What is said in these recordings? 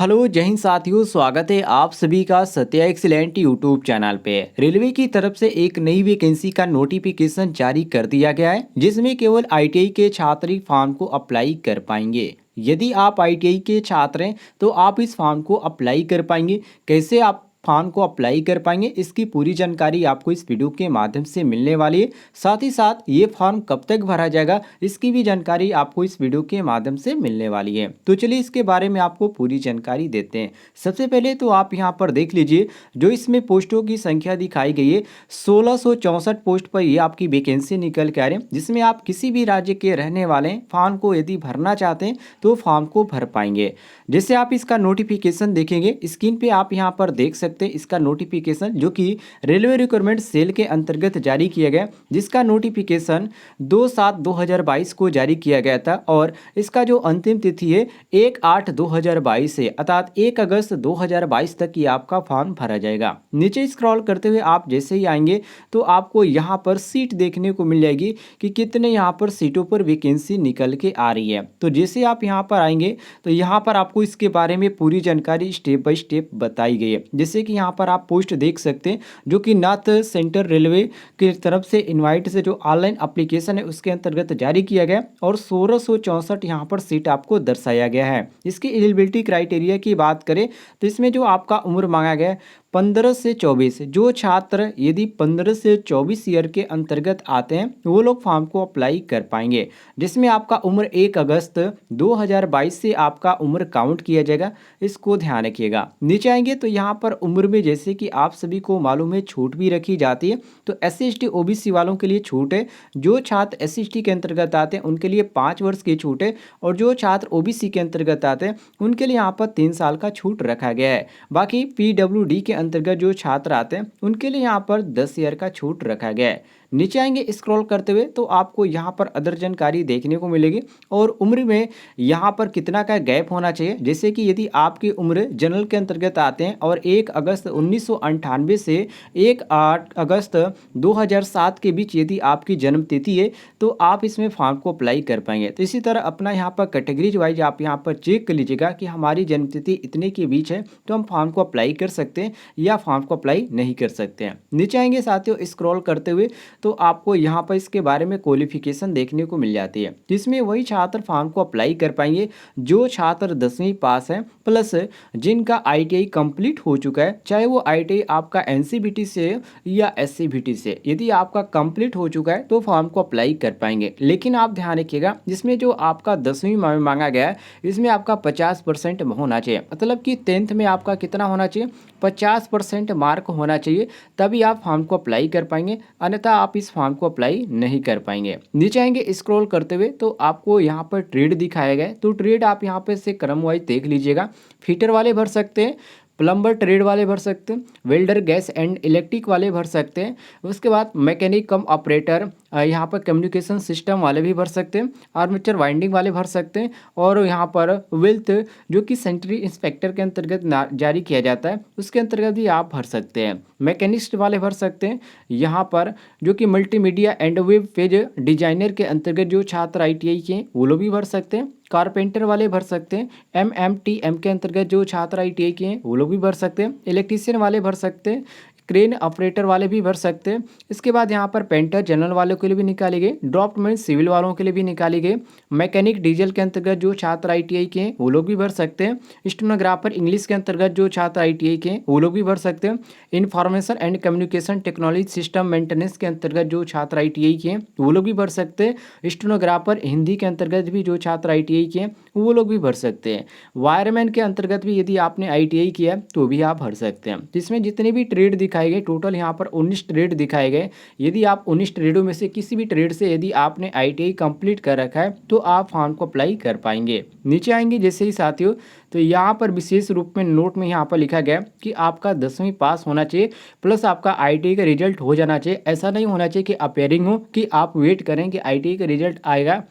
Hello जय हिंद साथियों, स्वागत है आप सभी का सत्या एक्सीलेंट यूट्यूब चैनल पे। रेलवे की तरफ से एक नई वैकेंसी का नोटिफिकेशन जारी कर दिया गया है, जिसमें केवल आईटीआई के छात्र ही फॉर्म को अप्लाई कर पाएंगे। यदि आप आईटीआई के छात्र हैं तो आप इस फॉर्म को अप्लाई कर पाएंगे। कैसे आप फॉर्म को अप्लाई कर पाएंगे, इसकी पूरी जानकारी आपको इस वीडियो के माध्यम से मिलने वाली है। साथ ही साथ ये फॉर्म कब तक भरा जाएगा, इसकी भी जानकारी आपको इस वीडियो के माध्यम से मिलने वाली है। तो चलिए इसके बारे में आपको पूरी जानकारी देते हैं। सबसे पहले तो आप यहाँ पर देख लीजिए, जो इसमें पोस्टों की संख्या दिखाई गई है 1664 पोस्ट पर ये आपकी वैकेंसी निकल के आ रही है, जिसमें आप किसी भी राज्य के रहने वाले फॉर्म को यदि भरना चाहते हैं तो फॉर्म को भर पाएंगे। जैसे आप इसका नोटिफिकेशन देखेंगे, स्क्रीन पे आप यहाँ पर देख सकते हैं इसका नोटिफिकेशन, जो कि रेलवे रिक्रूटमेंट सेल के अंतर्गत जारी किया गया, जिसका नोटिफिकेशन 2/7/2022 को जारी किया गया था। और इसका जो अंतिम तिथि है 1/8/2022 है, अर्थात 1 अगस्त 2022 तक ही आपका फॉर्म भरा जाएगा। नीचे स्क्रॉल करते हुए आप जैसे ही आएंगे तो आपको यहाँ पर सीट देखने को मिल जाएगी कि कितने यहाँ पर सीटों पर वैकेंसी निकल के आ रही है। तो जैसे आप यहाँ पर आएंगे तो यहाँ पर आपको इसके बारे में पूरी जानकारी स्टेप बाय स्टेप बताई गई है। जैसे कि यहाँ पर आप पोस्ट देख सकते हैं, जो कि नॉर्थ सेंट्रल रेलवे की तरफ से इनवाइट से जो ऑनलाइन एप्लीकेशन है उसके अंतर्गत जारी किया गया, और 1664 यहाँ पर सीट आपको दर्शाया गया है। इसकी एलिजिबिलिटी क्राइटेरिया की बात करें तो इसमें जो आपका उम्र मांगा गया है 15 से 24, जो छात्र यदि 15 से 24 ईयर के अंतर्गत आते हैं वो लोग फॉर्म को अप्लाई कर पाएंगे, जिसमें आपका उम्र 1 अगस्त 2022 से आपका उम्र काउंट किया जाएगा। इसको ध्यान रखिएगा। नीचे आएंगे तो यहाँ पर उम्र में जैसे कि आप सभी को मालूम है छूट भी रखी जाती है। तो SC/ST OBC वालों के लिए छूट है। जो छात्र SC/ST के अंतर्गत आते हैं उनके लिए 5 वर्ष की छूट है, और जो छात्र OBC के अंतर्गत आते हैं उनके लिए यहाँ पर 3 साल का छूट रखा गया है। बाकी PWD के अंतर्गत जो छात्र आते हैं उनके लिए यहाँ पर 10 ईयर का छूट रखा गया है। नीचे आएंगे स्क्रॉल करते हुए तो आपको यहाँ पर अदर जानकारी देखने को मिलेगी, और उम्र में यहाँ पर कितना का गैप होना चाहिए। जैसे कि यदि आपकी उम्र जनरल के अंतर्गत आते हैं और 1 अगस्त 1998 से 1 अगस्त 2007 के बीच यदि आपकी जन्म तिथि है तो आप इसमें फॉर्म को अप्लाई कर पाएंगे। तो इसी तरह अपना यहाँ पर कैटेगरीज वाइज आप यहाँ पर चेक कर लीजिएगा कि हमारी जन्म तिथि इतने के बीच है तो हम फॉर्म को अप्लाई कर सकते हैं या फॉर्म को अप्लाई नहीं कर सकते हैं। नीचे आएंगे साथियों स्क्रॉल करते हुए तो आपको यहाँ पर इसके बारे में क्वालिफिकेशन देखने को मिल जाती है, जिसमें वही छात्र फॉर्म को अप्लाई कर पाएंगे जो छात्र 10वीं पास है प्लस जिनका ITI कंप्लीट हो चुका है, चाहे वो ITI आपका NCVT से या SCVT से। यदि आपका कंप्लीट हो चुका है तो फॉर्म को अप्लाई कर पाएंगे। लेकिन आप ध्यान रखिएगा, जिसमें जो आपका 10वीं में मांगा गया है इसमें आपका 50% होना चाहिए, मतलब कि 10th में आपका कितना होना चाहिए, 50% मार्क होना चाहिए, तभी आप फॉर्म को अप्लाई कर पाएंगे, अन्यथा आप इस फॉर्म को अप्लाई नहीं कर पाएंगे। नीचे आएंगे स्क्रॉल करते हुए तो आपको यहाँ पर ट्रेड दिखाया गया है। तो ट्रेड आप यहाँ पे से क्रम वाइज देख लीजिएगा। फीटर वाले भर सकते हैं, प्लम्बर ट्रेड वाले भर सकते हैं, वेल्डर गैस एंड इलेक्ट्रिक वाले भर सकते हैं, उसके बाद मैकेनिक कम ऑपरेटर, यहाँ पर कम्युनिकेशन सिस्टम वाले भी भर सकते हैं, आर्मेचर वाइंडिंग वाले भर सकते हैं, और यहाँ पर वेल्थ जो कि सेंट्री इंस्पेक्टर के अंतर्गत जारी किया जाता है उसके अंतर्गत भी आप भर सकते हैं। मैकेनिस्ट वाले भर सकते हैं, यहाँ पर जो कि multimedia and web page designer के अंतर्गत जो छात्र ITI के हैं वो लोग भी भर सकते हैं। कारपेंटर वाले भर सकते हैं, MMTM के अंतर्गत जो छात्र ITI के हैं वो लोग भी भर सकते हैं। इलेक्ट्रीशियन वाले भर सकते हैं, क्रेन ऑपरेटर वाले भी भर सकते हैं। इसके बाद यहाँ पर पेंटर जनरल वालों के लिए भी निकाली गई, ड्राफ्टमैन सिविल वालों के लिए भी निकाली गई, मैकेनिक डीजल के अंतर्गत जो छात्र ITI के हैं वो लोग भी भर सकते हैं, स्टेनोग्राफर इंग्लिश के अंतर्गत जो छात्र ITI के हैं वो लोग भी भर सकते हैं, information and communication technology system maintenance के अंतर्गत जो छात्र ITI के हैं वो लोग भी भर सकते हैं, स्टेनोग्राफर हिंदी के अंतर्गत भी जो छात्र ITI के हैं वो लोग भी भर सकते हैं, वायरमैन के अंतर्गत भी यदि आपने ITI किया तो भी आप भर सकते हैं। जिसमें जितने भी ट्रेड दिखाए गए, टोटल यहाँ पर 19 ट्रेड दिखाए गए। यदि आप 19 ट्रेडों में से किसी भी ट्रेड से यदि आपने ITI कंप्लीट कर रखा है तो आप फॉर्म को अप्लाई कर पाएंगे। नीचे आएंगे जैसे ही साथियों तो यहाँ पर विशेष रूप में नोट में यहाँ पर लिखा गया कि आपका 10वीं पास होना चाहिए प्लस आपका ITI का रिजल्ट हो जाना चाहिए। ऐसा नहीं होना चाहिए कि अपेयरिंग हो कि आप वेट करें कि ITI का रिजल्ट आएगा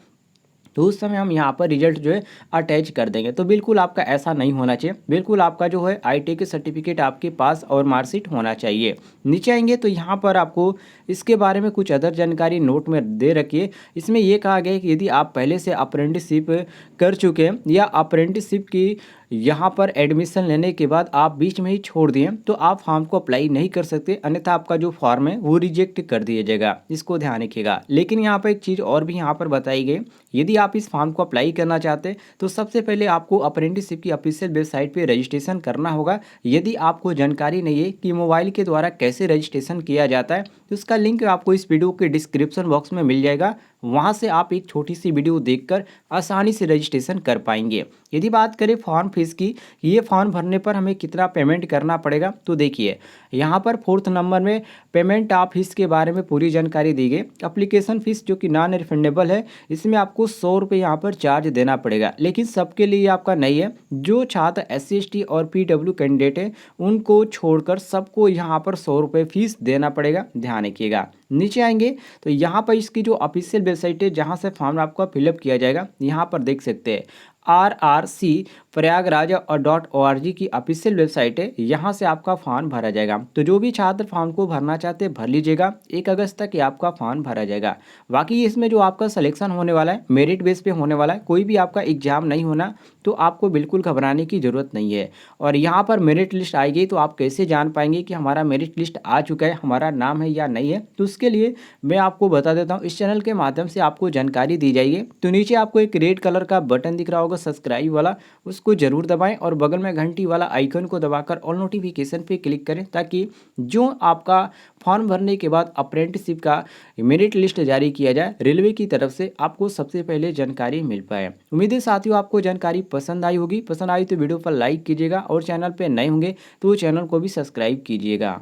तो उस समय हम यहाँ पर रिजल्ट जो है अटैच कर देंगे। तो बिल्कुल आपका ऐसा नहीं होना चाहिए। बिल्कुल आपका जो है ITI के सर्टिफिकेट आपके पास और मार्कशीट होना चाहिए। नीचे आएंगे तो यहाँ पर आपको इसके बारे में कुछ अदर जानकारी नोट में दे रखिए। इसमें ये कहा गया है कि यदि आप पहले से अप्रेंटिसशिप कर चुके हैं या अप्रेंटिसशिप की यहाँ पर एडमिशन लेने के बाद आप बीच में ही छोड़ दिए तो आप फॉर्म को अप्लाई नहीं कर सकते, अन्यथा आपका जो फॉर्म है वो रिजेक्ट कर दिया जाएगा, इसको ध्यान रखिएगा। लेकिन यहाँ पर एक चीज़ और भी यहाँ पर बताई गई, यदि आप इस फॉर्म को अप्लाई करना चाहते हैं तो सबसे पहले आपको अप्रेंटिसशिप की ऑफिशियल वेबसाइट पे रजिस्ट्रेशन करना होगा। यदि आपको जानकारी नहीं है कि मोबाइल के द्वारा कैसे रजिस्ट्रेशन किया जाता है तो उसका लिंक आपको इस वीडियो के डिस्क्रिप्शन बॉक्स में मिल जाएगा, वहाँ से आप एक छोटी सी वीडियो देखकर आसानी से रजिस्ट्रेशन कर पाएंगे। यदि बात करें फॉर्म फीस की, ये फॉर्म भरने पर हमें कितना पेमेंट करना पड़ेगा, तो देखिए यहाँ पर 4th नंबर में पेमेंट ऑफ फीस के बारे में पूरी जानकारी दी गई। एप्लीकेशन फ़ीस जो कि नॉन रिफंडेबल है, इसमें आपको 100 रुपये यहाँ पर चार्ज देना पड़ेगा, लेकिन सबके लिए आपका नहीं है। जो छात्र SC/ST और PW कैंडिडेट हैं उनको छोड़कर सबको यहाँ पर 100 रुपये फीस देना पड़ेगा, ध्यान रखिएगा। नीचे आएंगे तो यहाँ पर इसकी जो ऑफिशियल वेबसाइट है जहाँ से फॉर्म आपका फिलअप किया जाएगा, यहाँ पर देख सकते हैं RRC प्रयागराज और .org की ऑफिशियल वेबसाइट है, यहाँ से आपका फॉर्म भरा जाएगा। तो जो भी छात्र फॉर्म को भरना चाहते हैं भर लीजिएगा, 1 अगस्त तक ये आपका फॉर्म भरा जाएगा। बाकी इसमें जो आपका सिलेक्शन होने वाला है मेरिट बेस पे होने वाला है, कोई भी आपका एग्जाम नहीं होना, तो आपको बिल्कुल घबराने की ज़रूरत नहीं है। और यहाँ पर मेरिट लिस्ट आएगी तो आप कैसे जान पाएंगे कि हमारा मेरिट लिस्ट आ चुका है, हमारा नाम है या नहीं है, तो उसके लिए मैं आपको बता देता हूँ, इस चैनल के माध्यम से आपको जानकारी दी जाएगी। तो नीचे आपको एक रेड कलर का बटन दिख रहा होगा सब्सक्राइब वाला, उसको जरूर दबाएं और बगल में घंटी वाला आइकन को दबाकर ऑल नोटिफिकेशन पे क्लिक करें, ताकि जो आपका फॉर्म भरने के बाद अप्रेंटिसशिप का मेरिट लिस्ट जारी किया जाए रेलवे की तरफ से, आपको सबसे पहले जानकारी मिल पाए। उम्मीद है साथियों आपको जानकारी पसंद आई होगी। पसंद आई तो वीडियो पर लाइक कीजिएगा और चैनल पे नए होंगे तो चैनल को भी सब्सक्राइब कीजिएगा।